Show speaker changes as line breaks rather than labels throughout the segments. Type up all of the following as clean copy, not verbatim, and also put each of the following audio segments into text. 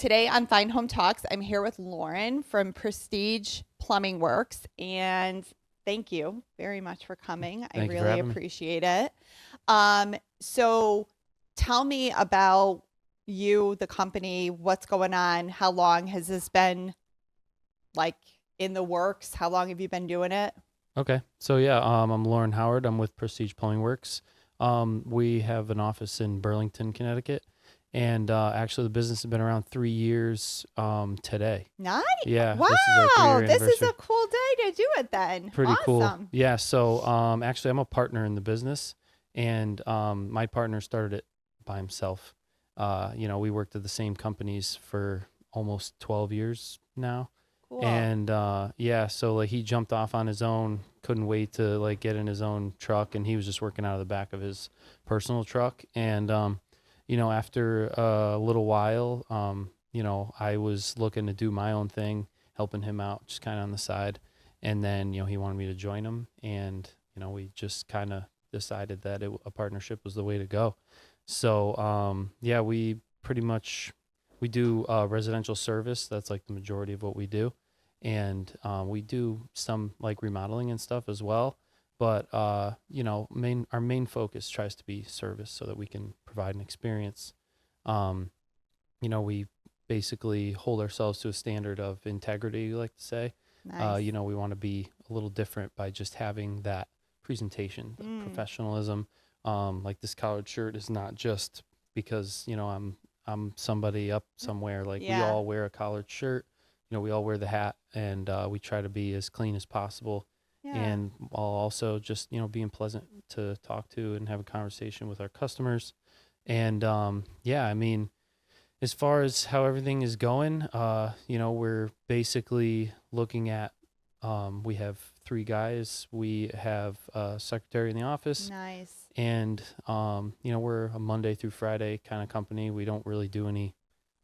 Today on Fine Home Talks, I'm here with Lauren from Prestige Plumbing Works, and thank you very much for coming. I
Thank you for
really
having me.
appreciate it. So tell me about you, the company, what's going on? How long has this been like in the works? How long have you been doing it?
Okay. So yeah, I'm Lauren Howard. I'm with Prestige Plumbing Works. We have an office in Burlington, Connecticut, and actually the business has been around 3 years today.
Nice.
Yeah, this is our
Wow,
3-year
this is a
anniversary.
cool day to do it then.
Pretty cool.
Awesome.
Yeah. So actually, I'm a partner in the business, and my partner started it by himself. We worked at the same companies for almost 12 years now.
Cool.
And yeah, so like he jumped off on his own, couldn't wait to like get in his own truck, and he was just working out of the back of his personal truck. And after a little while, I was looking to do my own thing, helping him out just kind of on the side. And then, he wanted me to join him, and we just kind of decided that a partnership was the way to go. So yeah, we pretty much we do residential service. That's like the majority of what we do, and we do some like remodeling and stuff as well. But our main focus tries to be service so that we can provide an experience. Um, we basically hold ourselves to a standard of integrity, we like to say.
Nice.
We want to be a little different by just having that presentation, the professionalism. Like this collared shirt is not just because I'm somebody up somewhere. Like we
Yeah.
all wear a collared shirt. We all wear the hat, and we try to be as clean as possible.
Yeah.
And while also just being pleasant to talk to and have a conversation with our customers. And yeah, I mean, as far as how everything is going, we're basically looking at, we have 3 guys. We have a secretary in the office,
Nice.
and we're a Monday through Friday kind of company. We don't really do any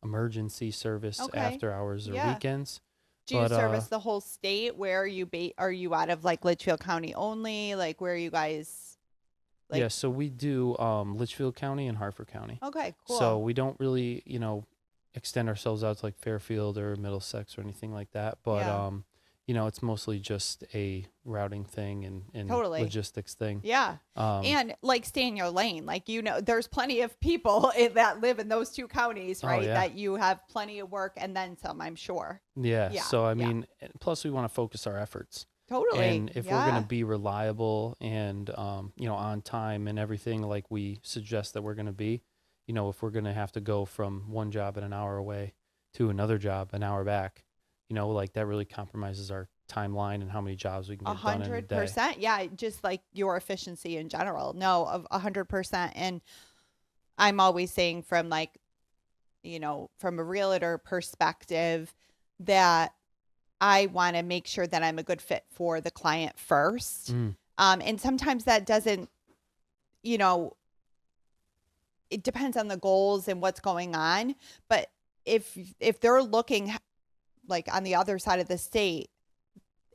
emergency service
Okay.
after hours or
Yeah.
weekends.
Do you
But
service the whole state? Where are you are you out of like Litchfield County only? Like where are you guys like
yeah, so we do Litchfield County and Hartford County.
okay, cool.
So we don't really, extend ourselves out to like Fairfield or Middlesex or anything like that. But
Yeah.
it's mostly just a routing thing and
Totally.
logistics thing.
Yeah.
Um,
And like stay in your lane. Like there's plenty of people that live in those two counties,
oh
right?
yeah.
That you have plenty of work and then some, I'm sure.
Yeah.
Yeah.
So I
Yeah.
mean, plus we want to focus our efforts.
Totally.
And if we're
Yeah.
going to be reliable and on time and everything like we suggest that we're going to be, if we're going to have to go from one job an hour away to another job an hour back, like that really compromises our timeline and how many jobs we can
A
get done in a day.
100%. Yeah, just like your efficiency in general. No, of 100%. And I'm always saying from like, from a realtor perspective that I want to make sure that I'm a good fit for the client first.
Mm,
And sometimes that doesn't, you know, it depends on the goals and what's going on. But if they're looking like on the other side of the state,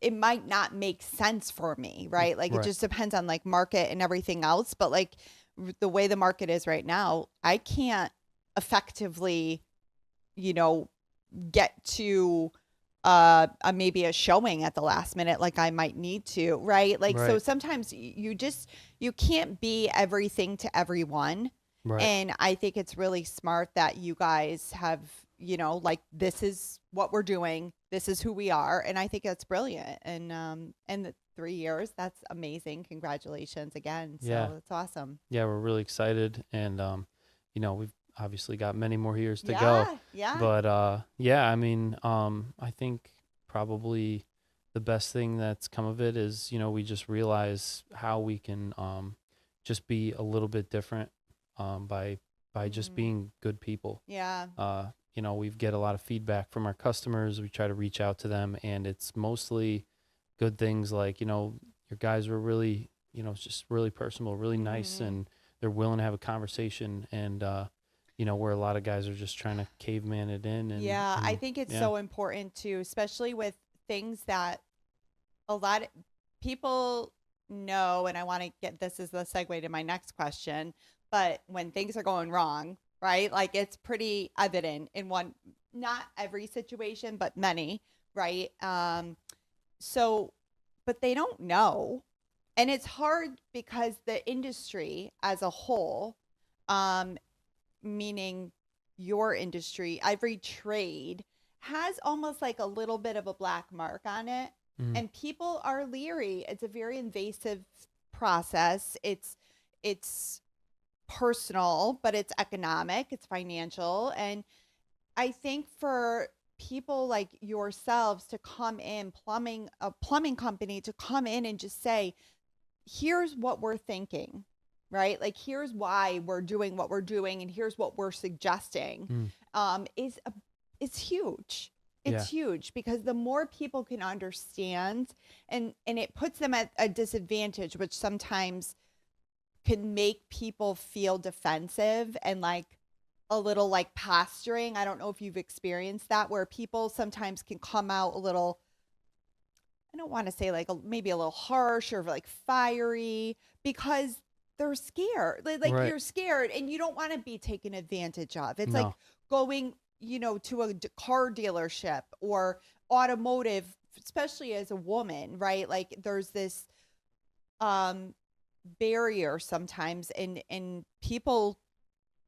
it might not make sense for me, right? Like it
right.
just depends on like market and everything else. But like the way the market is right now, I can't effectively, get to maybe a showing at the last minute like I might need to, right? Like so
Right.
sometimes you can't be everything to everyone.
Right.
And I think it's really smart that you guys have, like this is what we're doing. This is who we are. And I think that's brilliant. And the 3 years, that's amazing. Congratulations again. So
Yeah.
that's awesome.
Yeah, we're really excited, and we've obviously got many more years to go.
Yeah. Yeah.
But yeah, I mean, I think probably the best thing that's come of it is, we just realize how we can just be a little bit different by just
Mhm.
being good people.
Yeah.
We get a lot of feedback from our customers. We try to reach out to them, and it's mostly good things like, your guys were really, it's just really personal, really nice,
Mhm.
and they're willing to have a conversation. And, where a lot of guys are just trying to caveman it in.
Yeah, I
And
think it's
yeah,
so important too, especially with things that a lot of people know. And I want to get this as the segue to my next question. But when things are going wrong, right? Like it's pretty evident in one not every situation, but many, right? So, but they don't know. And it's hard because the industry as a whole, um, meaning your industry, every trade has almost like a little bit of a black mark on it.
Mm.
And people are leery. It's a very invasive process. It's personal, but it's economic, it's financial. And I think for people like yourselves to come in, a plumbing company to come in and just say, here's what we're thinking, right? Like, here's why we're doing what we're doing, and here's what we're suggesting, is huge.
Yeah.
It's huge because the more people can understand, and it puts them at a disadvantage, which sometimes can make people feel defensive and like a little like posturing. I don't know if you've experienced that, where people sometimes can come out a little, I don't want to say like maybe a little harsh or like fiery, because they're scared. Like
Right.
you're scared and you don't want to be taken advantage of. It's like
No.
going, to a car dealership or automotive, especially as a woman, right? Like there's this barrier sometimes, and people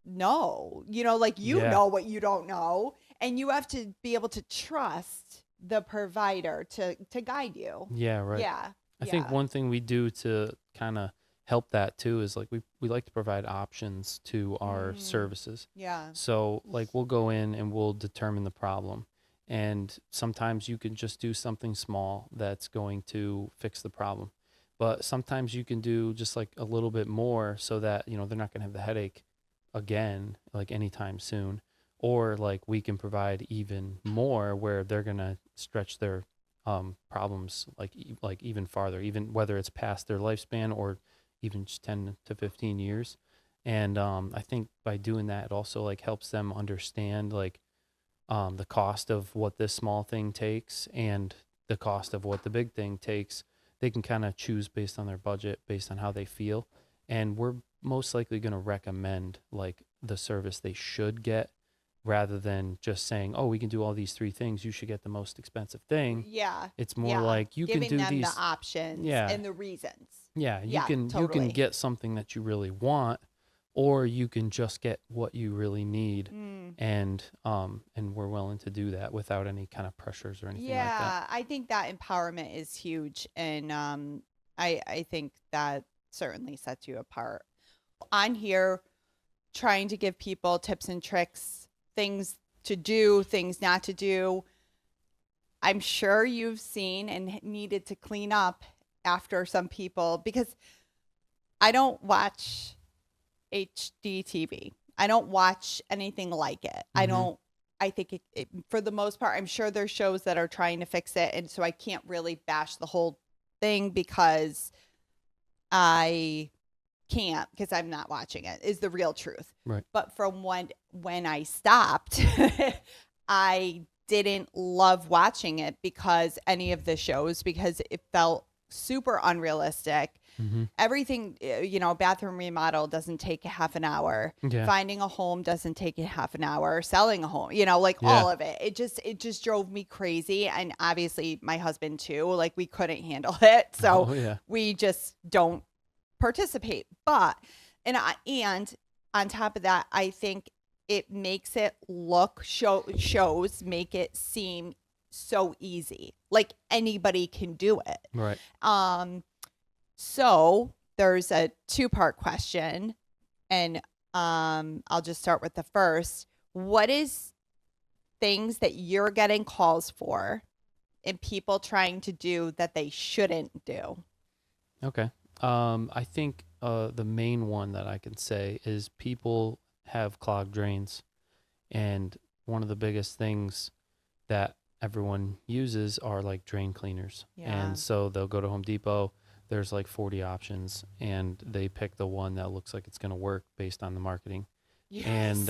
know, like
Yeah.
know what you don't know, and you have to be able to trust the provider to guide you.
Yeah, right.
Yeah.
I think one thing we do to kind of help that too is like we like to provide options to our services.
Yeah.
So like we'll go in and we'll determine the problem. And sometimes you can just do something small that's going to fix the problem. But sometimes you can do just like a little bit more so that, they're not going to have the headache again, like anytime soon. Or like we can provide even more where they're going to stretch their problems like even farther, even whether it's past their lifespan or even just 10 to 15 years. And I think by doing that, it also like helps them understand like the cost of what this small thing takes and the cost of what the big thing takes. They can kind of choose based on their budget, based on how they feel. And we're most likely going to recommend like the service they should get, rather than just saying, oh, we can do all these three things, you should get the most expensive thing.
Yeah.
It's more like you
giving
can do
them
these
the options
Yeah.
and the reasons.
Yeah, you
Yeah,
can
totally.
get something that you really want, or you can just get what you really need. And we're willing to do that without any kind of pressures or anything like that.
Yeah, I think that empowerment is huge, and I think that certainly sets you apart. On here, trying to give people tips and tricks, things to do, things not to do. I'm sure you've seen and needed to clean up after some people, because I don't watch HDTV. I don't watch anything like it. I think for the most part, I'm sure there's shows that are trying to fix it. And so I can't really bash the whole thing because I can't, because I'm not watching it, is the real truth.
Right.
But from when I stopped, I didn't love watching it because it felt super unrealistic. Everything, bathroom remodel doesn't take half an hour.
Yeah.
Finding a home doesn't take half an hour. Selling a home, all of it. It just drove me crazy. And obviously my husband too, like we couldn't handle it. So we just don't participate. But, and on top of that, I think it makes it shows make it seem so easy. Like anybody can do it.
Right.
So there's a two-part question, and I'll just start with the first. What is things that you're getting calls for and people trying to do that they shouldn't do?
Okay. I think the main one that I can say is people have clogged drains, and one of the biggest things that everyone uses are like drain cleaners.
Yeah.
And so they'll go to Home Depot. There's like 40 options, and they pick the one that looks like it's going to work based on the marketing. And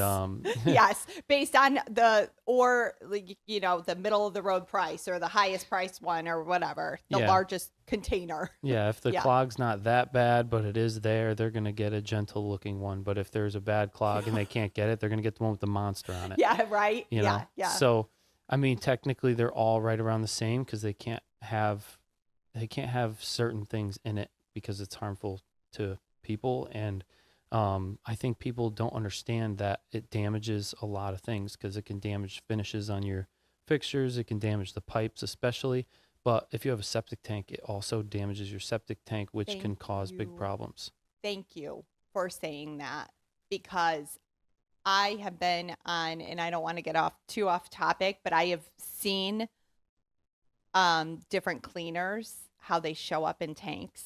Yes, based on the, or like, the middle of the road price or the highest priced one or whatever, the
yeah,
largest container.
yeah, if the
Yeah.
clog's not that bad, but it is there, they're going to get a gentle looking one. But if there's a bad clog and they can't get it, they're going to get the one with the monster on it.
Yeah, right.
You
Yeah,
know?
yeah.
So, I mean, technically they're all right around the same because they can't have certain things in it because it's harmful to people. And I think people don't understand that it damages a lot of things because it can damage finishes on your fixtures. It can damage the pipes, especially. But if you have a septic tank, it also damages your septic tank, which can
Thank
cause big
you.
problems.
Thank you for saying that, because I have been on, and I don't want to get too off topic, but I have seen different cleaners, how they show up in tanks.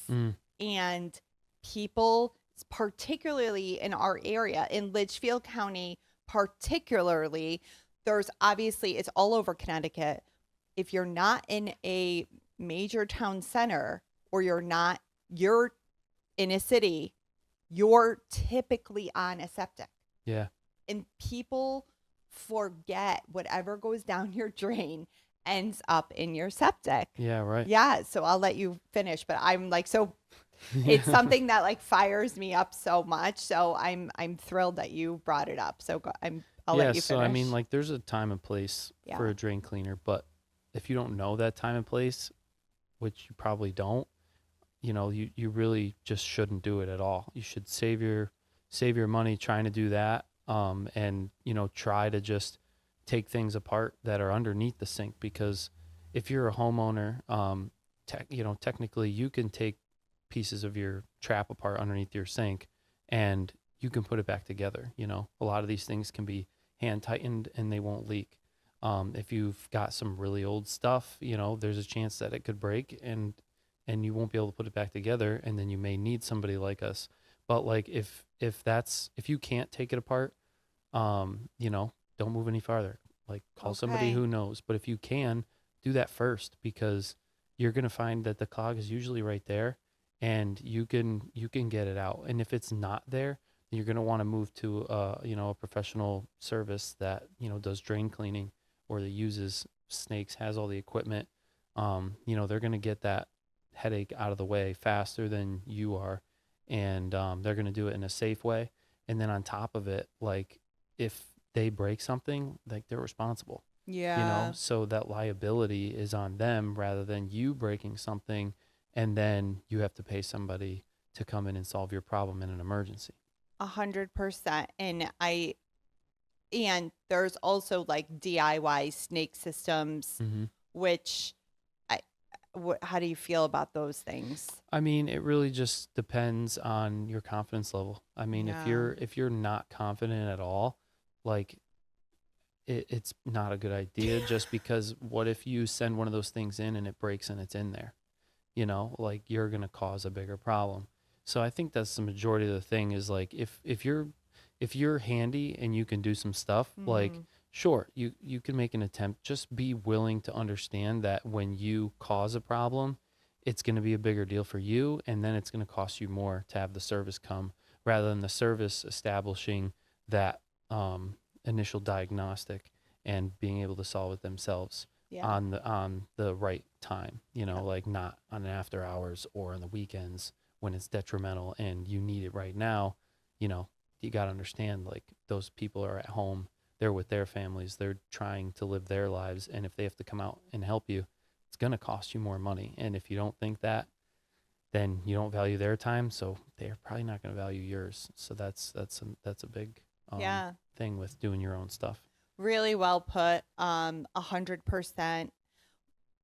And people, particularly in our area, in Litchfield County particularly, there's obviously, it's all over Connecticut. If you're not in a major town center, or you're in a city, you're typically on a septic.
Yeah.
And people forget whatever goes down your drain ends up in your septic.
Yeah, right.
Yeah, so I'll let you finish, but I'm like, so it's something that like fires me up so much. So I'm thrilled that you brought it up. So I'll let you finish.
So I mean, like, there's a time and place for a drain cleaner, but if you don't know that time and place, which you probably don't, you really just shouldn't do it at all. You should save your money trying to do that, and try to just take things apart that are underneath the sink, because if you're a homeowner, technically you can take pieces of your trap apart underneath your sink and you can put it back together. A lot of these things can be hand tightened and they won't leak. If you've got some really old stuff, there's a chance that it could break and you won't be able to put it back together, and then you may need somebody like us. But like if you can't take it apart, don't move any farther. Like, call somebody who knows. But if you can, do that first, because you're going to find that the clog is usually right there and you can get it out. And if it's not there, then you're going to want to move to a professional service that, does drain cleaning or that uses snakes, has all the equipment. They're going to get that headache out of the way faster than you are. And they're going to do it in a safe way. And then on top of it, like, if they break something, like, they're responsible.
Yeah.
So that liability is on them rather than you breaking something and then you have to pay somebody to come in and solve your problem in an emergency.
100%. And there's also like DIY snake systems, which how do you feel about those things?
I mean, it really just depends on your confidence level. I mean, if you're not confident at all, like, it's not a good idea. Just because what if you send one of those things in and it breaks and it's in there? Like, you're going to cause a bigger problem. So I think that's the majority of the thing, is like, if you're handy and you can do some stuff, like, sure, you can make an attempt. Just be willing to understand that when you cause a problem, it's going to be a bigger deal for you, and then it's going to cost you more to have the service come, rather than the service establishing that initial diagnostic and being able to solve it themselves on the right time, like, not on after hours or on the weekends when it's detrimental and you need it right now. You got to understand, like, those people are at home, they're with their families, they're trying to live their lives, and if they have to come out and help you, it's going to cost you more money. And if you don't think that, then you don't value their time, so they're probably not going to value yours. So that's a big thing with doing your own stuff.
Really well put, 100%.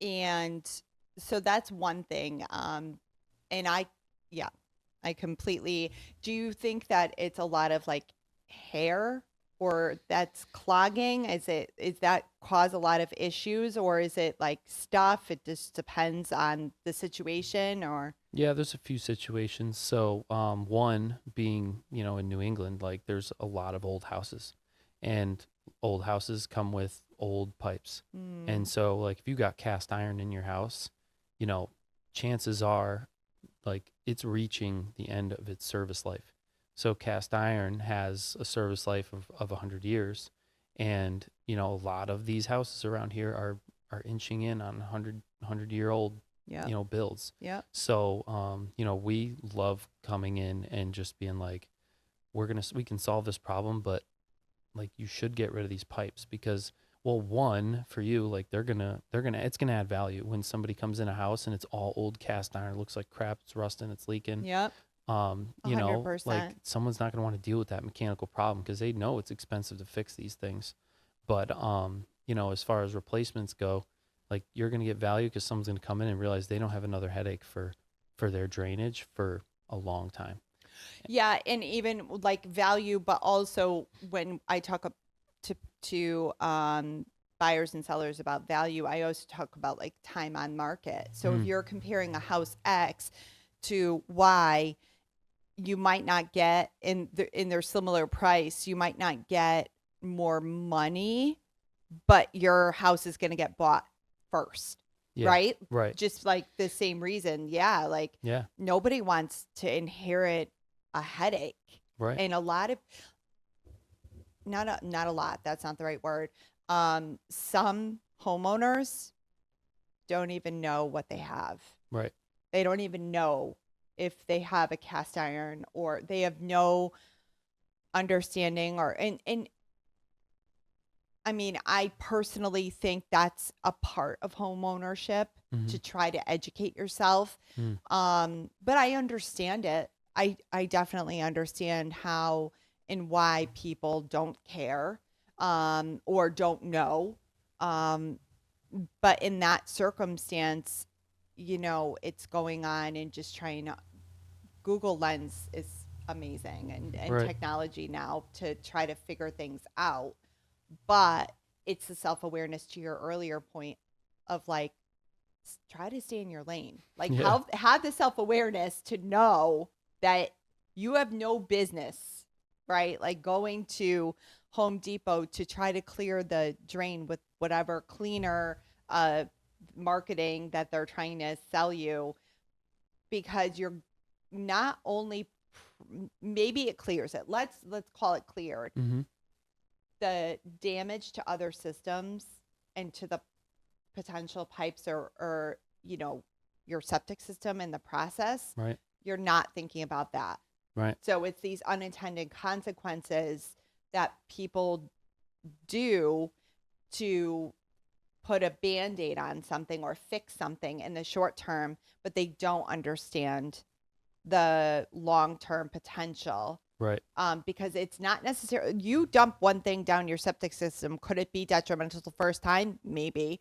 And so that's one thing. And I completely, do you think that it's a lot of like hair, or that's clogging? Is that cause a lot of issues, or is it like stuff? It just depends on the situation, or?
Yeah, there's a few situations. So one being, in New England, like, there's a lot of old houses, and old houses come with old pipes. And so, like, if you got cast iron in your house, chances are, like, it's reaching the end of its service life. So cast iron has a service life of 100 years. And, you know, a lot of these houses around here are inching in on 100-year-old,
Yeah.
you know, builds.
Yeah.
So, you know, we love coming in and just being like, we can solve this problem, but like you should get rid of these pipes because, well, one, for you, like it's gonna add value when somebody comes in a house and it's all old cast iron, it looks like crap, it's rusting, it's leaking.
Yep.
You know, like
100%.
someone's not gonna want to deal with that mechanical problem because they know it's expensive to fix these things. But you know, as far as replacements go, like you're gonna get value because someone's gonna come in and realize they don't have another headache for their drainage for a long time.
Yeah, and even like value, but also when I talk to buyers and sellers about value, I also talk about like time on market. So if you're comparing a house X to Y, you might not get in their similar price, you might not get more money, but your house is going to get bought first.
Yeah,
Right?
right.
Just like the same reason. Yeah, like
Yeah,
nobody wants to inherit a headache.
right.
And a lot of not a lot, that's not the right word. Some homeowners don't even know what they have.
Right.
They don't even know if they have a cast iron, or they have no understanding, or and I mean, I personally think that's a part of home ownership, to try to educate yourself. But I understand it. I definitely understand how and why people don't care, or don't know. But in that circumstance, you know, it's going on and just trying to, Google Lens is amazing, and
Right.
technology now to try to figure things out. But it's the self-awareness, to your earlier point, of like, try to stay in your lane. Like
Yeah.
have the self-awareness to know that you have no business, right? Like going to Home Depot to try to clear the drain with whatever cleaner marketing that they're trying to sell you, because you're not only, maybe it clears it. Let's call it cleared. The damage to other systems and to the potential pipes, or you know, your septic system in the process,
Right.
you're not thinking about that.
Right.
So it's these unintended consequences that people do to put a Band-Aid on something or fix something in the short term, but they don't understand the long-term potential.
Right.
Because it's not necessarily, you dump one thing down your septic system. Could it be detrimental the first time? Maybe,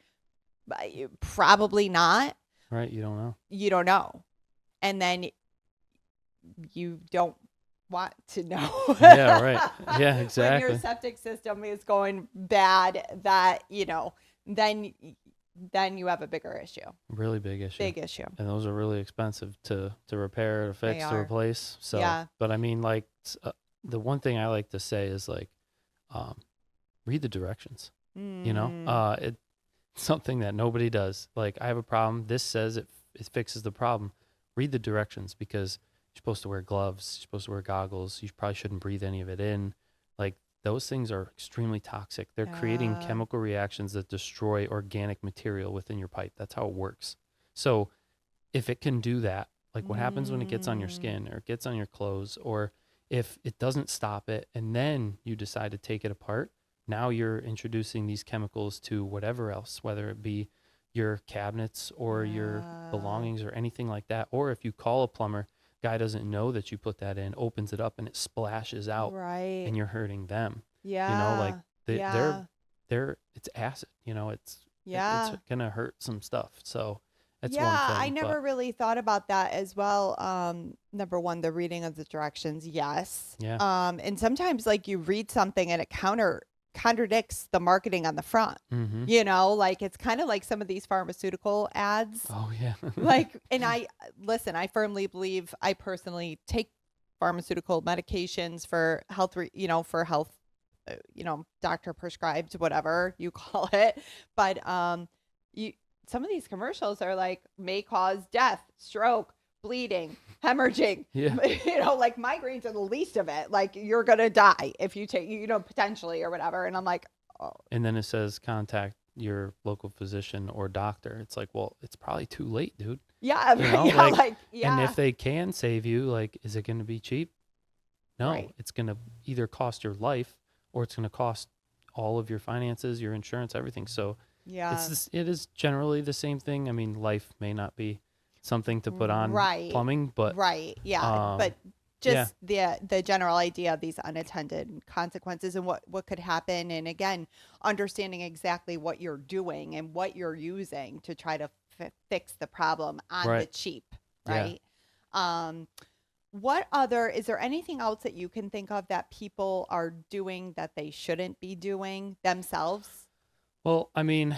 but probably not.
Right. You don't know.
You don't know. And then you don't want to know.
Yeah. Right. Yeah.
When
Exactly.
your septic system is going bad, that, you know, then you have a bigger issue.
Really big issue.
Big issue.
And those are really expensive to repair, to fix,
They
to
are.
replace. So,
Yeah.
but I mean, like, the one thing I like to say is like, read the directions. You know, it's something that nobody does. Like, I have a problem. This says it fixes the problem. Read the directions, because you're supposed to wear gloves. You're supposed to wear goggles. You probably shouldn't breathe any of it in. Like, those things are extremely toxic. They're creating chemical reactions that destroy organic material within your pipe. That's how it works. So if it can do that, like what happens when it gets on your skin or it gets on your clothes, or if it doesn't stop it and then you decide to take it apart, now you're introducing these chemicals to whatever else, whether it be your cabinets or your belongings or anything like that. Or if you call a plumber, guy doesn't know that you put that in, opens it up and it splashes out,
Right.
and you're hurting them.
Yeah.
You know, like they're it's acid, you know, it's gonna hurt some stuff. So that's one thing.
I never really thought about that as well. Number one, the reading of the directions. Yes.
Yeah.
And sometimes like you read something and it contradicts the marketing on the front.
Mm-hmm.
You know, like it's kind of like some of these pharmaceutical ads.
Oh yeah.
Like, and I firmly believe, I personally take pharmaceutical medications for health, for health, doctor prescribed, whatever you call it. But some of these commercials are like, may cause death, stroke, bleeding, hemorrhaging,
Yeah.
like migraines are the least of it. Like you're going to die if you take, potentially or whatever. And I'm like, oh,
And then it says contact your local physician or doctor. It's like, well, it's probably too late, dude.
yeah,
Yeah,
like,
and
yeah,
if they can save you, like, is it going to be cheap? No,
right.
it's going to either cost your life or it's going to cost all of your finances, your insurance, everything. So
Yeah.
it is generally the same thing. I mean, life may not be something to put on
Right.
plumbing, but
Right. Yeah. But
yeah,
just the general idea of these unattended consequences and what could happen. And again, understanding exactly what you're doing and what you're using to try to fix the problem on the
right.
cheap.
Yeah.
Right. Um, is there anything else that you can think of that people are doing that they shouldn't be doing themselves?
Well, I mean,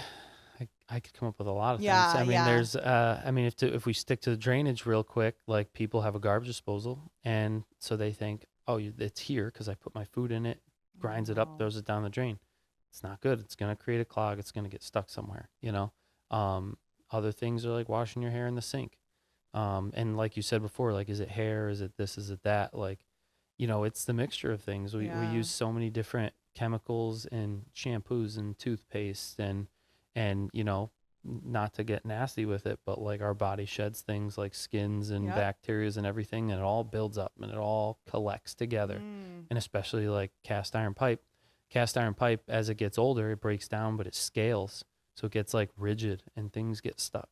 I could come up with a lot of things.
Yeah.
I mean,
Yeah.
if we stick to the drainage real quick, like people have a garbage disposal, and so they think, oh, it's here because I put my food in it, grinds it up,
Oh,
throws it down the drain. It's not good. It's gonna create a clog. It's gonna get stuck somewhere. Other things are like washing your hair in the sink. And like you said before, like, is it hair? Is it this? Is it that? Like, it's the mixture of things. We
yeah.
use so many different chemicals and shampoos and toothpaste and not to get nasty with it, but like our body sheds things like skins and
Yep.
bacterias and everything, and it all builds up and it all collects together.
Mm,
And especially like cast iron pipe, as it gets older, it breaks down, but it scales. So it gets like rigid and things get stuck.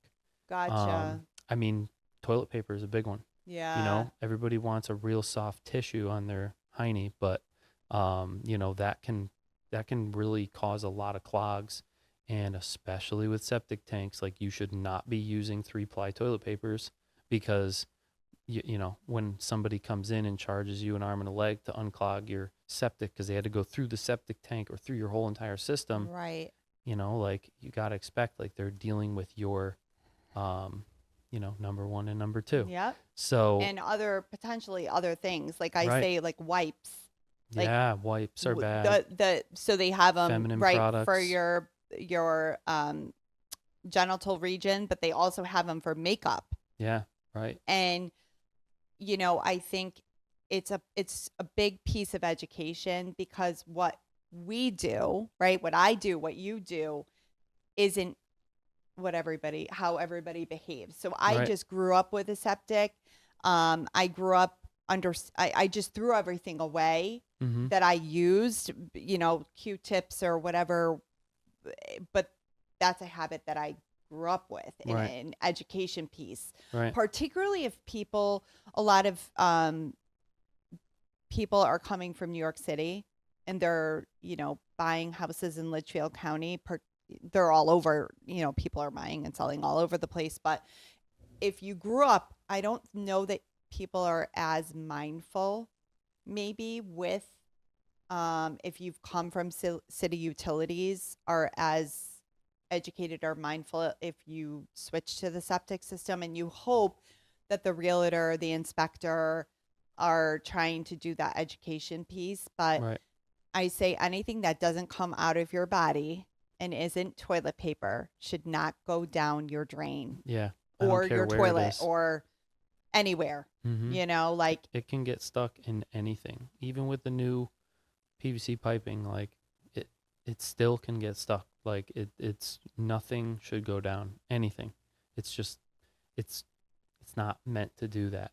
gotcha.
I mean, toilet paper is a big one.
Yeah.
Everybody wants a real soft tissue on their hiney, but that can really cause a lot of clogs, and especially with septic tanks, like you should not be using 3-ply toilet papers because when somebody comes in and charges you an arm and a leg to unclog your septic because they had to go through the septic tank or through your whole entire system,
Right.
like you got to expect like they're dealing with your number one and number two.
Yep.
So,
And potentially other things, like I
right.
say, like wipes, like
Yeah, wipes are bad.
so they have them
Feminine
right for
products.
your genital region, but they also have them for makeup.
Yeah, right.
And I think it's a big piece of education because what we do, right? What I do, what you do, isn't how everybody behaves. So I
Right.
just grew up with a septic. I grew up I just threw everything away
Mm-hmm.
that I used, Q-tips or whatever. But that's a habit that I grew up with in
Right.
an education piece,
Right.
particularly if a lot of people are coming from New York City and they're, buying houses in Litchfield County. They're all over, people are buying and selling all over the place. But if you grew up, I don't know that people are as mindful maybe with, if you've come from city utilities, are as educated or mindful if you switch to the septic system, and you hope that the realtor, the inspector are trying to do that education piece. But
Right.
I say anything that doesn't come out of your body and isn't toilet paper should not go down your drain
Yeah. I
or
don't care
your
where it
toilet
is.
or anywhere,
Mm-hmm.
like,
It can get stuck in anything, even with the new PVC piping. Like it still can get stuck. Like it's nothing should go down. Anything. It's just it's not meant to do that.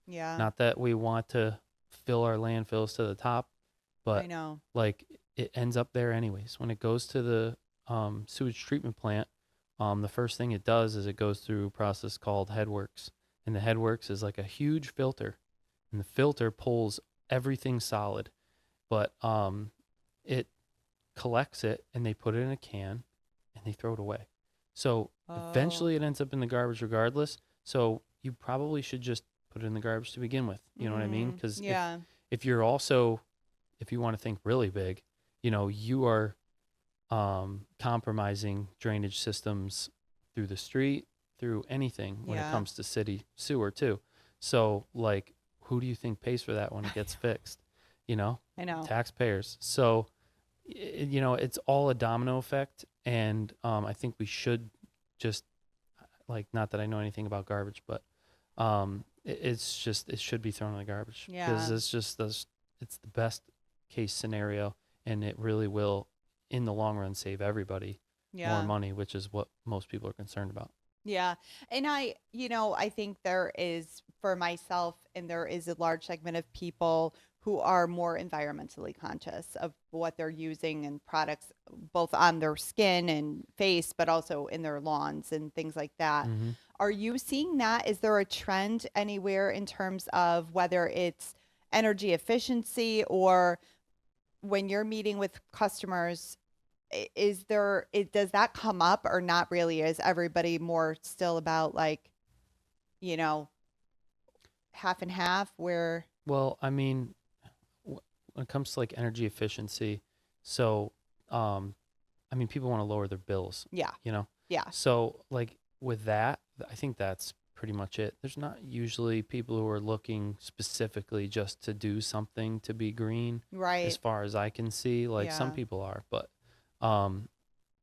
yeah,
Not that we want to fill our landfills to the top,
I
but
know.
like it ends up there anyways. When it goes to the sewage treatment plant, the first thing it does is it goes through a process called headworks, and the headworks is like a huge filter, and the filter pulls everything solid, but it collects it and they put it in a can and they throw it away. So
Oh,
eventually it ends up in the garbage regardless. So you probably should just put it in the garbage to begin with. You know what I mean? Because
yeah,
if you want to think really big, you are compromising drainage systems through the street, through anything when it
yeah,
comes to city sewer too. So like, who do you think pays for that when it gets fixed?
I know.
Taxpayers. So, it's all a domino effect. And I think we should just, like, not that I know anything about garbage, but it should be thrown in the garbage because
Yeah.
it's the best case scenario, and it really will, in the long run, save everybody more
Yeah.
money, which is what most people are concerned about.
Yeah. And I think there is, for myself, and there is a large segment of people who are more environmentally conscious of what they're using and products, both on their skin and face, but also in their lawns and things like that.
Hmm.
Are you seeing that? Is there a trend anywhere in terms of whether it's energy efficiency, or when you're meeting with customers, does that come up or not really? Is everybody more still about like, you know, half and half where,
Well, I mean, when it comes to like energy efficiency, so I mean, people want to lower their bills,
yeah,
you know?
yeah,
So, like, with that, I think that's pretty much it. There's not usually people who are looking specifically just to do something to be green, as
right.
far as I can see. Like, some
Yeah.
people are, but um,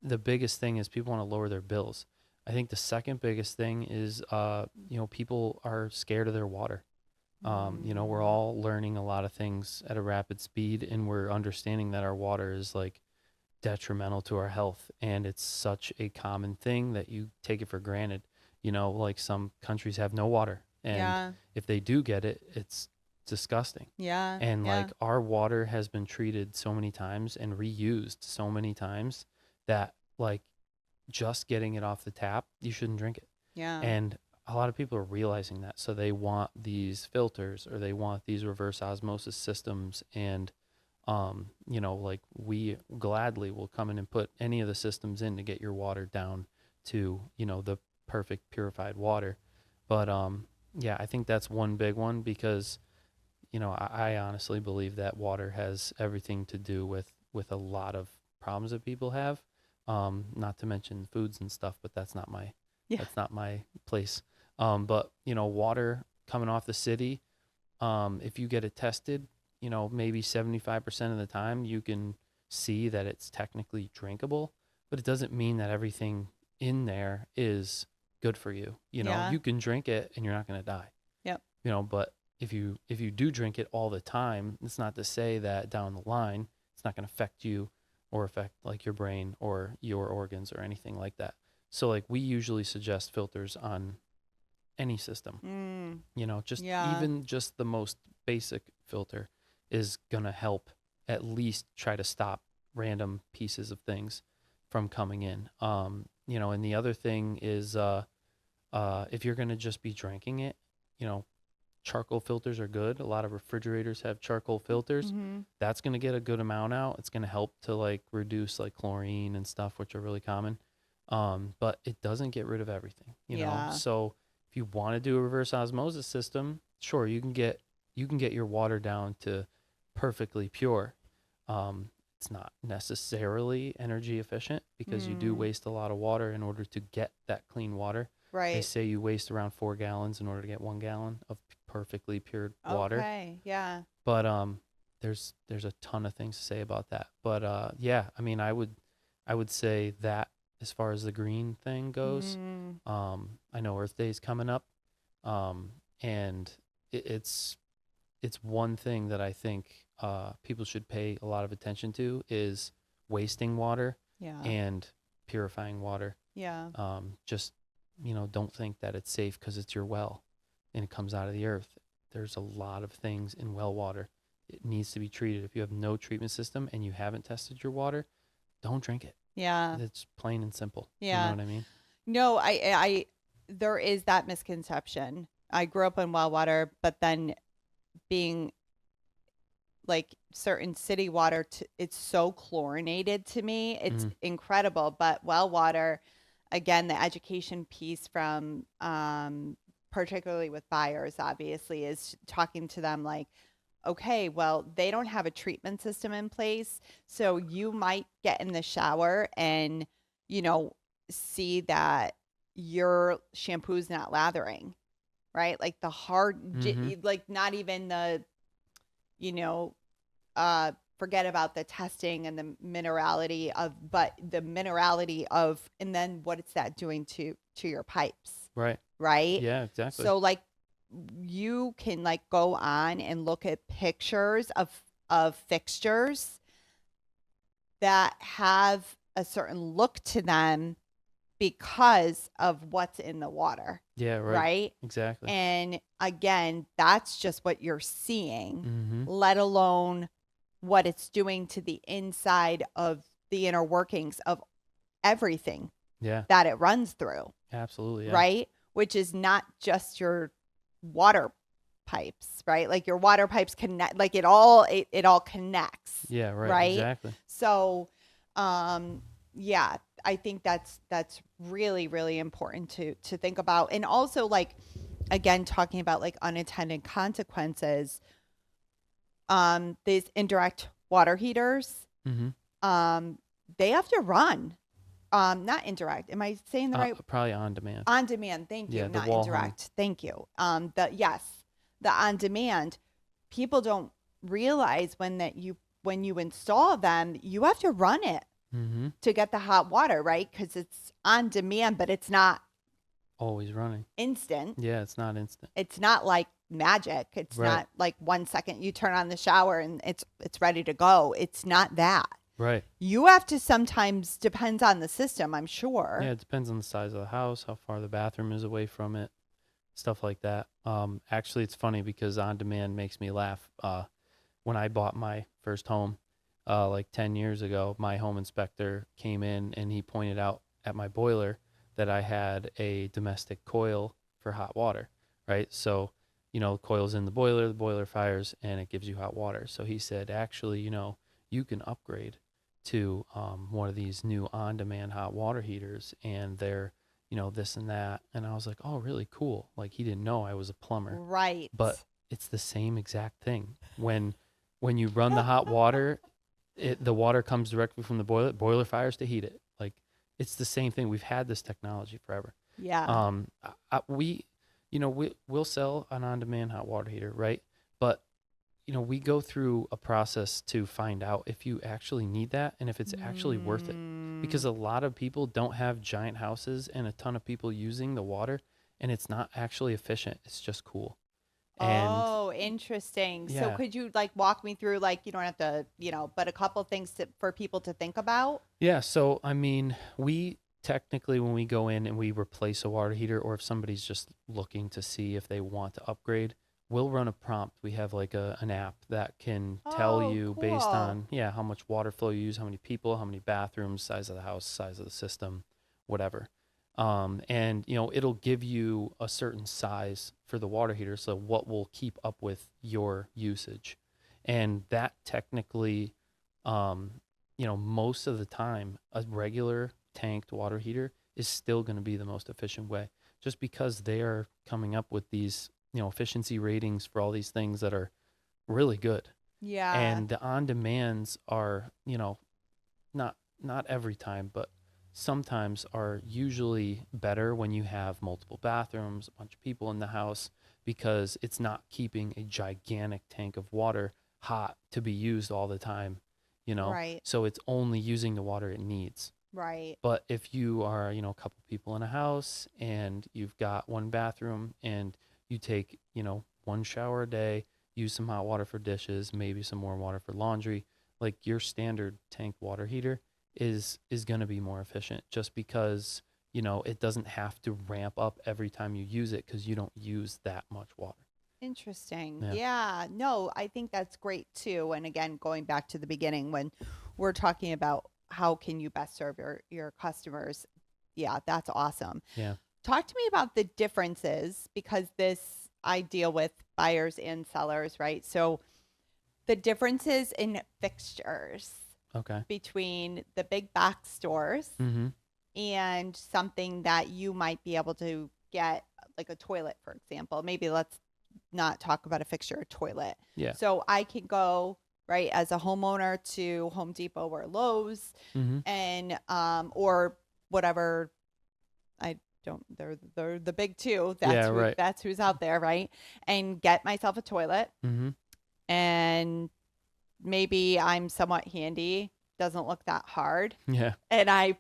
the biggest thing is people want to lower their bills. I think the second biggest thing is, people are scared of their water. We're
Mm,
all learning a lot of things at a rapid speed, and we're understanding that our water is like detrimental to our health, and it's such a common thing that you take it for granted. Like some countries have no water, and
yeah,
if they do get it, it's disgusting.
yeah,
And
yeah,
like our water has been treated so many times and reused so many times that like just getting it off the tap, you shouldn't drink it.
yeah,
And a lot of people are realizing that. So they want these filters, or they want these reverse osmosis systems. And, like we gladly will come in and put any of the systems in to get your water down to, the perfect purified water. But, yeah, I think that's one big one because, I honestly believe that water has everything to do with a lot of problems that people have. Not to mention foods and stuff, but
yeah,
that's not my place. But water coming off the city, if you get it tested, maybe 75% of the time you can see that it's technically drinkable, but it doesn't mean that everything in there is good for you.
yeah,
You can drink it and you're not going to die.
yep,
But if you do drink it all the time, it's not to say that down the line it's not going to affect you or affect like your brain or your organs or anything like that. So like we usually suggest filters on any system. Just
yeah,
even just the most basic filter is going to help at least try to stop random pieces of things from coming in. And the other thing is if you're going to just be drinking it, you know, charcoal filters are good. A lot of refrigerators have charcoal filters.
mm-hmm,
That's going to get a good amount out. It's going to help to like reduce like chlorine and stuff, which are really common. But it doesn't get rid of everything.
yeah,
So if you want to do a reverse osmosis system, sure, you can get your water down to perfectly pure. It's not necessarily energy efficient because you do
mm,
waste a lot of water in order to get that clean water. They
right.
say you waste around 4 gallons in order to get 1 gallon of perfectly pure water.
Okay, yeah,
But there's a ton of things to say about that. But yeah, I mean, I would say that as far as the green thing goes,
mm,
I know Earth Day's coming up, and it's one thing that I think people should pay a lot of attention to is wasting water
yeah,
and purifying water.
yeah,
Just don't think that it's safe because it's your well and it comes out of the earth. There's a lot of things in well water. It needs to be treated. If you have no treatment system and you haven't tested your water, don't drink it.
yeah,
It's plain and simple. You know
yeah.
what I mean?
No, there is that misconception. I grew up in well water, but then being like certain city water, it's so chlorinated to me. It's
Mm,
incredible. But well water, again, the education piece from, particularly with buyers, obviously, is talking to them like, okay, well, they don't have a treatment system in place. So you might get in the shower and, you know, see that your shampoo's not lathering, right? Like the
mm-hmm.
like not even the, you know, forget about the testing and the minerality of, but the minerality of, and then what it's that doing to your pipes,
Right.
right?
Yeah, exactly.
So like you can like go on and look at pictures of fixtures that have a certain look to them because of what's in the water.
Yeah,
right?
Exactly.
And again, that's just what you're seeing,
Mm-hmm.
let alone what it's doing to the inside of the inner workings of everything
Yeah,
that it runs through,
absolutely. Yeah.
right? Which is not just your water pipes, right? Like your water pipes connect, like it all connects,
Yeah, right.
right?
Exactly.
So, yeah, I think that's really really important to think about. And also, like, again, talking about like unintended consequences, these indirect water heaters,
Mm-hmm.
they have to run, not indirect, am I saying the right?
Probably on demand.
On demand, thank you.
Yeah, the
Not
wall hung.
indirect, thank you. The on demand, people don't realize when you install them, you have to run it
Mm-hmm.
to get the hot water, right? Because it's on demand, but it's not
Always running.
instant.
Yeah, it's not instant.
It's not like magic. It's
Right.
not like 1 second you turn on the shower and it's ready to go. It's not that.
Right.
You have to sometimes, depends on the system, I'm sure.
Yeah, it depends on the size of the house, how far the bathroom is away from it, stuff like that. Actually, it's funny because on demand makes me laugh. When I bought my first home, like 10 years ago, my home inspector came in and he pointed out at my boiler that I had a domestic coil for hot water, right? So, the coil's in the boiler fires and it gives you hot water. So he said, actually, you can upgrade to one of these new on-demand hot water heaters, and they're, this and that. And I was like, oh, really cool. Like, he didn't know I was a plumber.
Right.
But it's the same exact thing. When you run the hot water, the water comes directly from the boiler fires to heat it. Like, it's the same thing. We've had this technology forever.
Yeah.
We'll sell an on-demand hot water heater, right? But we go through a process to find out if you actually need that and if it's actually worth it. Because a lot of people don't have giant houses and a ton of people using the water, and it's not actually efficient. It's just cool. And
interesting.
yeah.
So could you like walk me through, like, you don't have to, but a couple things for people to think about?
Yeah. So, I mean, we technically, when we go in and we replace a water heater, or if somebody's just looking to see if they want to upgrade, we'll run a prompt. We have like an app that can tell you based on, how much water flow you use, how many people, how many bathrooms, size of the house, size of the system, whatever. And it'll give you a certain size for the water heater, so what will keep up with your usage. And that technically, most of the time, a regular tanked water heater is still going to be the most efficient way, just because they are coming up with these efficiency ratings for all these things that are really good.
Yeah.
And the on demands are, not every time, but sometimes are usually better when you have multiple bathrooms, a bunch of people in the house, because it's not keeping a gigantic tank of water hot to be used all the time,
Right.
So it's only using the water it needs.
Right.
But if you are, a couple people in a house and you've got one bathroom and you take, one shower a day, use some hot water for dishes, maybe some more water for laundry, like your standard tank water heater is going to be more efficient, just because, it doesn't have to ramp up every time you use it because you don't use that much water.
Interesting.
Yeah.
Yeah. No, I think that's great too. And again, going back to the beginning when we're talking about how can you best serve your customers. Yeah, that's awesome.
Yeah.
Talk to me about the differences, because I deal with buyers and sellers, right? So the differences in fixtures
Okay.
between the big box stores
Mm-hmm.
and something that you might be able to get, like a toilet, for example. Maybe let's not talk about a fixture, a toilet.
Yeah.
So I can go, right, as a homeowner to Home Depot or Lowe's,
Mm-hmm.
and or whatever. They're the big two.
Right.
That's who's out there, right? And get myself a toilet,
Mm-hmm.
and maybe I'm somewhat handy, doesn't look that hard,
Yeah.
and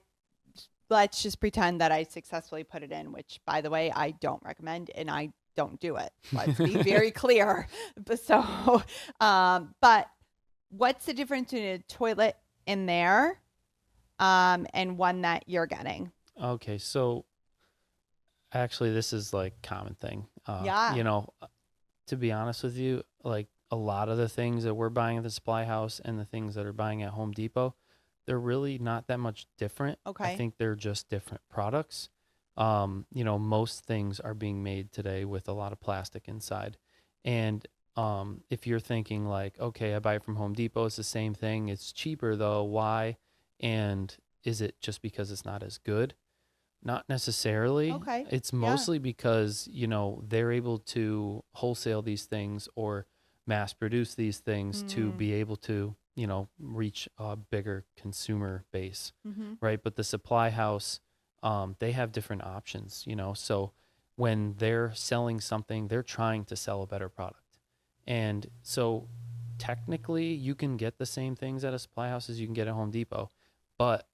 let's just pretend that I successfully put it in, which, by the way, I don't recommend, and I don't do it. Let's be very clear. But what's the difference in a toilet in there and one that you're getting?
Okay, so actually, this is like common thing.
Yeah.
You know, to be honest with you, like a lot of the things that we're buying at the supply house and the things that are buying at Home Depot, they're really not that much different.
Okay.
I think they're just different products. Most things are being made today with a lot of plastic inside. And if you're thinking like, okay, I buy it from Home Depot, it's the same thing. It's cheaper though. Why? And is it just because it's not as good? Not necessarily.
Okay.
It's
Yeah.
mostly because, they're able to wholesale these things or mass produce these things to be able to, reach a bigger consumer base,
Mm-hmm.
right? But the supply house, they have different options, so when they're selling something, they're trying to sell a better product. And so technically you can get the same things at a supply house as you can get at Home Depot. But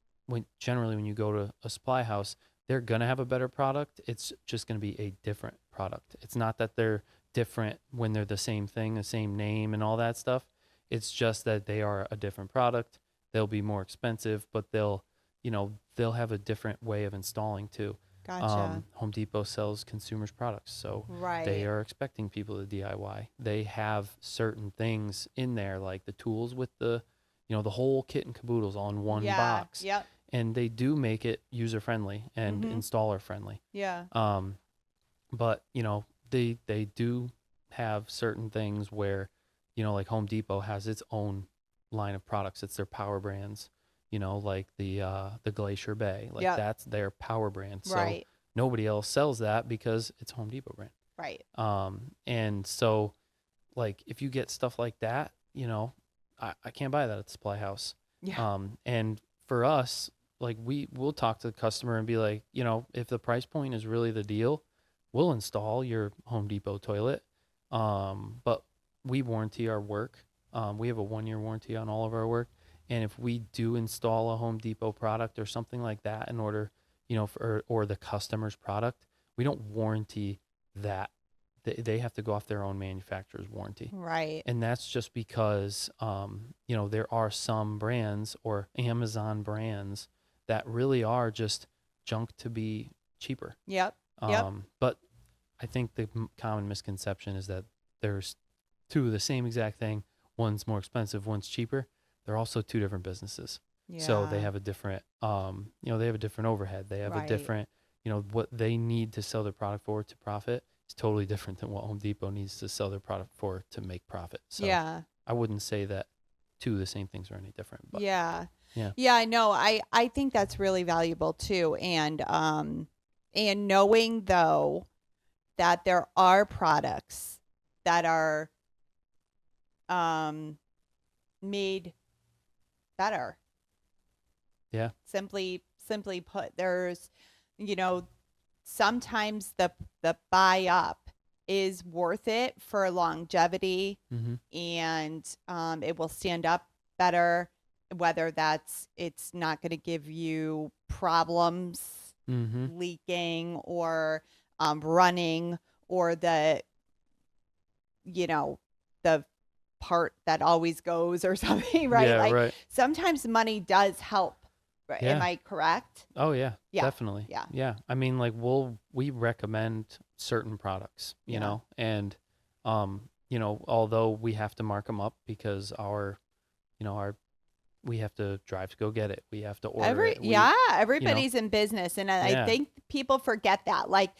generally when you go to a supply house, they're going to have a better product. It's just going to be a different product. It's not that they're different when they're the same thing, the same name and all that stuff. It's just that they are a different product. They'll be more expensive, but they'll have a different way of installing too.
Gotcha.
Home Depot sells consumers products, so
Right.
they are expecting people to DIY. They have certain things in there, like the tools with the whole kit and caboodles all in one box.
Yep.
And they do make it user friendly and installer friendly.
Yeah.
But they do have certain things where, like Home Depot has its own line of products. It's their power brands, like the Glacier Bay, like that's their power brand. So
Right.
nobody else sells that because it's Home Depot brand.
Right.
And so like if you get stuff like that, I can't buy that at the supply house.
Yeah.
And for us, like we'll talk to the customer and be like, if the price point is really the deal, we'll install your Home Depot toilet. But we warranty our work. We have a 1-year warranty on all of our work. And if we do install a Home Depot product or something like that in order, or the customer's product, we don't warranty that. They have to go off their own manufacturer's warranty.
Right.
And that's just because, there are some brands or Amazon brands that really are just junk to be cheaper.
Yep.
But I think the common misconception is that there's two of the same exact thing. One's more expensive, one's cheaper. They're also two different businesses.
Yeah.
So they have a different, they have a different overhead. They have a different, what they need to sell their product for to profit is totally different than what Home Depot needs to sell their product for to make profit. So
yeah.
I wouldn't say that two of the same things are any different. But
Yeah.
Yeah.
Yeah, no, I think that's really valuable too. And knowing though that there are products that are made better.
Yeah.
Simply put, there's sometimes the buy up is worth it for longevity, and it will stand up better, whether it's not going to give you problems leaking or running, or the part that always goes or something, right?
Yeah,
like
right.
sometimes money does help. Right?
Yeah.
Am I correct?
Oh yeah,
Yeah.
definitely.
Yeah.
Yeah. I mean, like we recommend certain products, you know, and, although we have to mark them up because we have to drive to go get it. We have to order it.
Everybody's in business. And I think people forget that. Like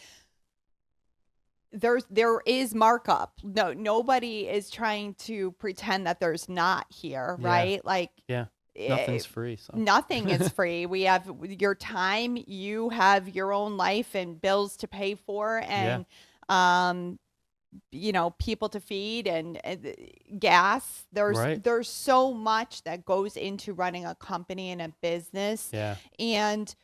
there is markup. No, nobody is trying to pretend that there's not here. Right. Like,
nothing's free. So.
Nothing is free. We have your time. You have your own life and bills to pay for, and people to feed and gas. There's so much that goes into running a company and a business.
Yeah.
And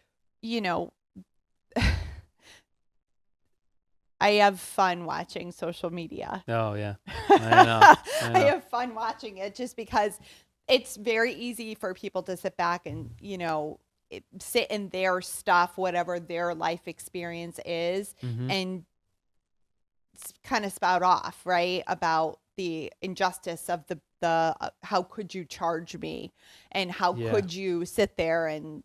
I have fun watching social media.
Oh yeah, I know.
I have fun watching it just because it's very easy for people to sit back and, sit in their stuff, whatever their life experience is, and kind of spout off, right, about the injustice of the how could you charge me, and how
Yeah.
could you sit there and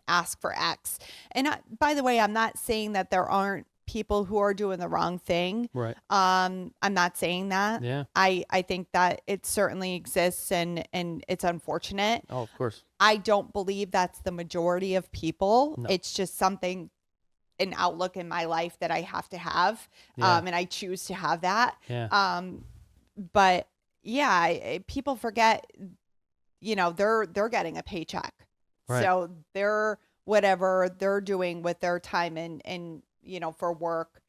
ask for X. And by the way, I'm not saying that there aren't people who are doing the wrong thing.
Right.
I'm not saying that.
Yeah.
I think that it certainly exists, and it's unfortunate.
Oh, of course.
I don't believe that's the majority of people.
No.
It's just something, an outlook in my life that I have to have.
Yeah.
And I choose to have that.
Yeah.
But yeah, people forget, they're getting a paycheck.
Right.
So they're, whatever they're doing with their time and for work,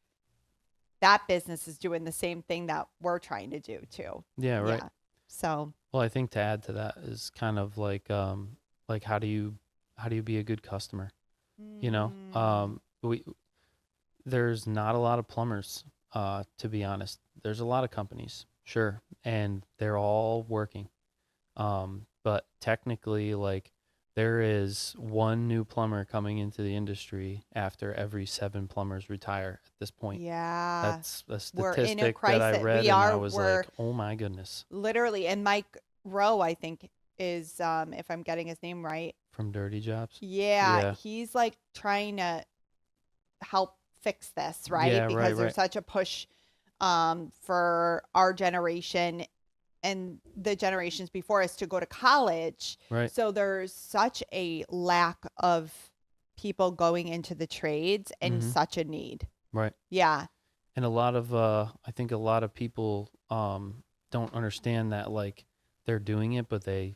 that business is doing the same thing that we're trying to do too.
Yeah. Right.
Yeah. So,
Well, I think to add to that is kind of like how do you be a good customer? There's not a lot of plumbers, to be honest. There's a lot of companies, sure, and they're all working. But technically, like, there is one new plumber coming into the industry after every 7 plumbers retire at this point.
yeah,
That's a
we're in a
statistic that I
crisis.
read,
We
and
are.
I was
We're
like, oh my goodness.
literally, and Mike Rowe, I think, is, if I'm getting his name right.
From Dirty Jobs?
Yeah,
Yeah.
he's like trying to help fix this, right?
Yeah,
Because
right,
there's
right.
such a push for our generation and the generations before us to go to college.
Right.
So there's such a lack of people going into the trades and
Mhm.
such a need.
Right.
Yeah.
And a lot of I think a lot of people don't understand that, like, they're doing it, but they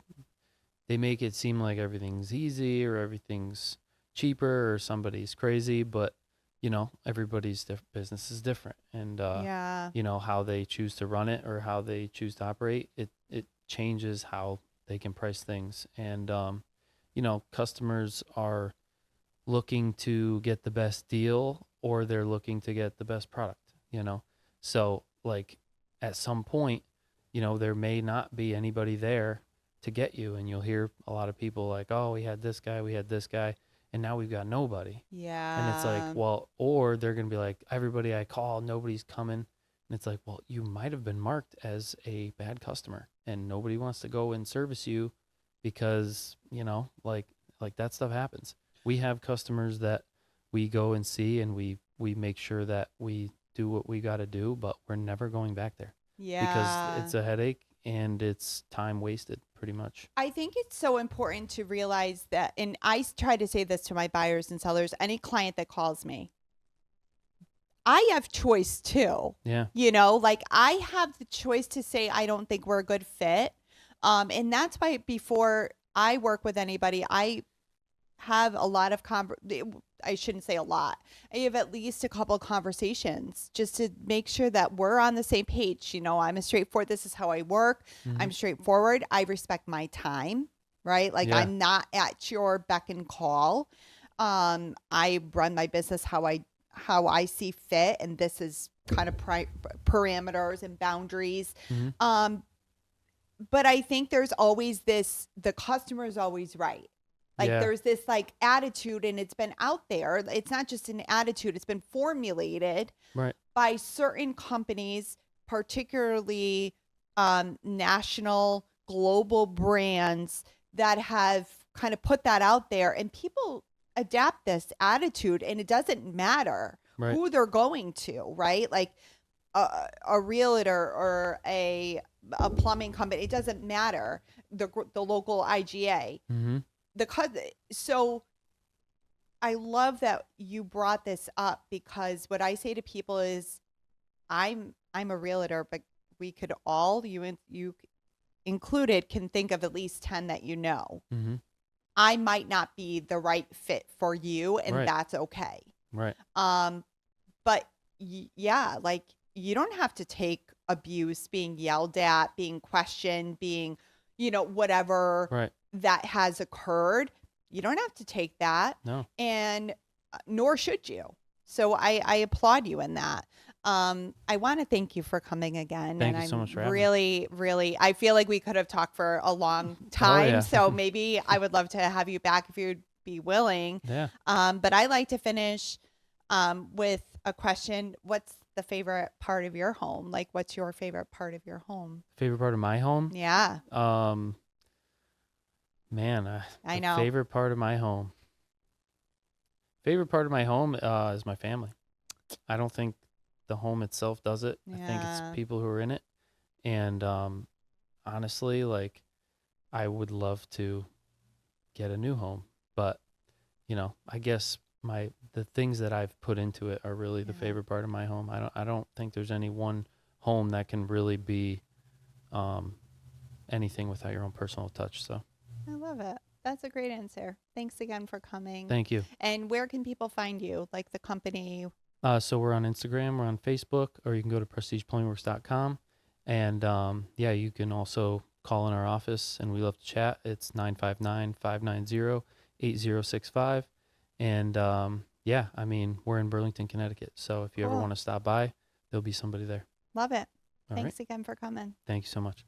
make it seem like everything's easy or everything's cheaper or somebody's crazy, but everybody's business is different, and
Yeah.
how they choose to run it or how they choose to operate it changes how they can price things. And customers are looking to get the best deal, or they're looking to get the best product, so, like, at some point, there may not be anybody there to get you, and you'll hear a lot of people like, oh, we had this guy, and now we've got nobody.
Yeah.
And it's like, well, or they're going to be like, everybody I call, nobody's coming. And it's like, well, you might have been marked as a bad customer, and nobody wants to go and service you because, like that stuff happens. We have customers that we go and see, and we make sure that we do what we got to do, but we're never going back there
Yeah.
because it's a headache and it's time wasted pretty much.
I think it's so important to realize that, and I try to say this to my buyers and sellers, any client that calls me, I have choice too.
Yeah.
Like, I have the choice to say, I don't think we're a good fit. And that's why before I work with anybody, I have a lot of I shouldn't say a lot. I have at least a couple conversations just to make sure that we're on the same page. I'm a straightforward. This is how I work.
Mhm.
I'm straightforward. I respect my time, right? Like,
Yeah.
I'm not at your beck and call. I run my business how I see fit, and this is kind of parameters and boundaries.
Mhm.
But I think there's always the customer is always right. Like,
Yeah.
there's this like attitude, and it's been out there. It's not just an attitude. It's been formulated
Right.
by certain companies, particularly national, global brands that have kind of put that out there, and people adapt this attitude, and it doesn't matter
Right.
who they're going to, right? Like a realtor or a plumbing company, it doesn't matter. The local IGA.
Mm-hmm.
So I love that you brought this up, because what I say to people is, I'm a realtor, but we could all, you included, can think of at least 10 that
Mm-hmm.
I might not be the right fit for you, and
Right.
that's okay.
Right.
But yeah, like, you don't have to take abuse, being yelled at, being questioned, being, whatever
Right.
that has occurred. You don't have to take that,
No.
and nor should you. So I applaud you in that. I want to thank you for coming again.
Thank
and
you so
I'm
much for having me.
really, really, I feel like we could have talked for a long time.
yeah.
So maybe I would love to have you back if you'd be willing.
Yeah.
But I like to finish with a question. What's the favorite part of your home. Like, what's your favorite part of your home?
Favorite part of my home?
Yeah.
Man,
I
the
know.
favorite part of my home. Favorite part of my home is my family. I don't think the home itself does it. I think it's
Yeah.
people who are in it. And honestly, like, I would love to get a new home, but I guess the things that I've put into it are really the
Yeah.
favorite part of my home. I don't think there's any one home that can really be anything without your own personal touch. So
I love it. That's a great answer. Thanks again for coming.
thank you.
And where can people find you? Like the company?
So we're on Instagram, we're on Facebook, or you can go to prestigeplumbingworks.com. And yeah, you can also call in our office, and we love to chat. It's 959-590-8065. And yeah, I mean, we're in Burlington, Connecticut. So if you ever
Cool.
want to stop by, there'll be somebody there.
Love it.
All
Thanks
right.
again for coming.
Thank you so much.